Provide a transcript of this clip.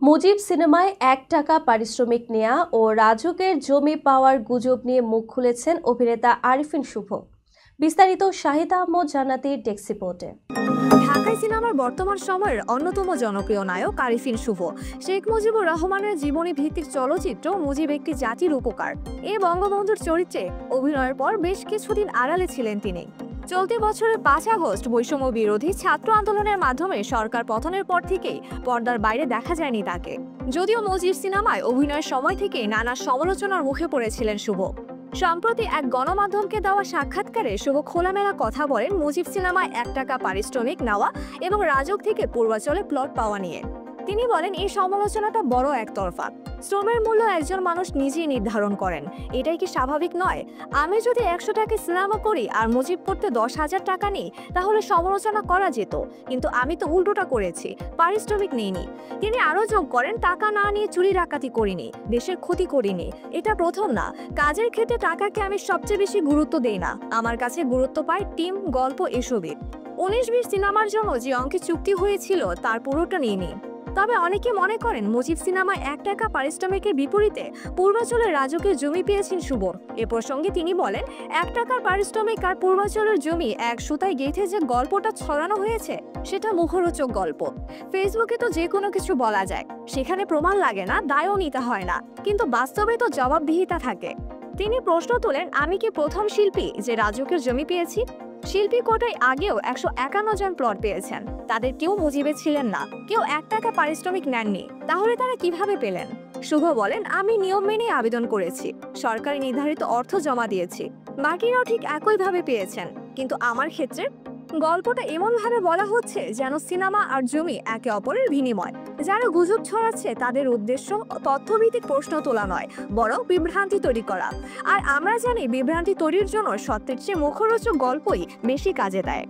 মুজিব সিনেমায় ১ টাকা পারিশ্রমিক নেয়া ও রাজুকের জমি পাওয়ার গুজব নিয়ে মুখ খুলেছেন অভিনেতা আরিফিন শুভ। বিস্তারিত শাহিদ আহমদ জান্নাতীর ডেস্ক রিপোর্টে। ঢাকায় সিনেমার বর্তমান সময়ের অন্যতম জনপ্রিয় নায়ক আরিফিন শুভ শেখ মুজিবুর রহমানের জীবনী ভিত্তিক চলচ্চিত্র মুজিব একটি জাতির উপকার এ বঙ্গবন্ধুর চরিত্রে অভিনয়ের পর বেশ কিছুদিন আড়ালে ছিলেন তিনি। চলতি বছরের ৫ আগস্ট বৈষম্য বিরোধী ছাত্র আন্দোলনের মাধ্যমে সরকার পতনের পর থেকেই পর্দার বাইরে দেখা যায়নি তাকে। যদিও মুজিব সিনেমায় অভিনয়ের সময় থেকেই নানা সমালোচনার মুখে পড়েছিলেন শুভ। সম্প্রতি এক গণমাধ্যমকে দেওয়া সাক্ষাৎকারে শুভ খোলামেলা কথা বলেন মুজিব সিনেমায় ১ টাকা পারিশ্রমিক নেওয়া এবং রাজক থেকে পূর্বাচলে প্লট পাওয়া নিয়ে। তিনি বলেন, এই সমালোচনাটা বড় একতরফা। শ্রমের মূল্য একজন মানুষ নিজেই নির্ধারণ করেন, এটাই কি স্বাভাবিক নয়? আমি যদি ১০০ টাকা সিনেমা করি আর মুজিব করতে ১০,০০০ টাকা নিই, তাহলে সমালোচনা করা যেত, কিন্তু আমি তো উল্টোটা করেছি, পারিশ্রমিক নিইনি। তিনি আরও যোগ করেন, টাকা না নিয়ে চুরি ডাকাতি করিনি, দেশের ক্ষতি করিনি। এটা প্রথম না, কাজের ক্ষেত্রে টাকাকে আমি সবচেয়ে বেশি গুরুত্ব দেই না। আমার কাছে গুরুত্ব পায় টিম, গল্প, এসবই। ১৯-২০ সিনেমার জন্য যে অঙ্কে চুক্তি হয়েছিল তার পুরোটা নিইনি। তবে অনেকে মনে করেন মুজিব সিনেমায় ১ টাকা পারিশ্রমিকের বিপরীতে পূর্বাচলের রাজকের জমি পেয়েছেন শুভ। এ প্রসঙ্গে তিনি বলেন, ১ টাকার পারিশ্রমিক আর পূর্বাচলের জমি এক সুতায় গেঁথে যে গল্পটা ছড়ানো হয়েছে সেটা মুখরোচক গল্প। ফেসবুকে তো যে কোনো কিছু বলা যায়, সেখানে প্রমাণ লাগে না, দায়ও নিতে হয় না, কিন্তু বাস্তবে তো জবাবদিহিতা থাকে। তিনি প্রশ্ন তোলেন, আমি কি প্রথম শিল্পী যে রাজকের জমি পেয়েছি? শিল্পী কোটায় আগেও ১৫১ জন প্লট পেয়েছেন, তাদের কেউ মুজিবে ছিলেন না, কেউ ১ টাকা পারিশ্রমিক নেননি। তাহলে তারা কিভাবে পেলেন? শুভ বলেন, আমি নিয়ম মেনে আবেদন করেছি, সরকারি নির্ধারিত অর্থ জমা দিয়েছি, বাকিরাও ঠিক একইভাবে পেয়েছেন। কিন্তু আমার ক্ষেত্রে গল্পটা এমনভাবে বলা হচ্ছে যেন সিনেমা আর জমি একে অপরের বিনিময়। যারা গুজব ছড়াচ্ছে তাদের উদ্দেশ্য তথ্যভিত্তিক প্রশ্ন তোলা নয়, বরং বিভ্রান্তি তৈরি করা। আর আমরা জানি, বিভ্রান্তি তৈরির জন্য সত্যের চেয়ে মুখরোচক গল্পই বেশি কাজে দেয়।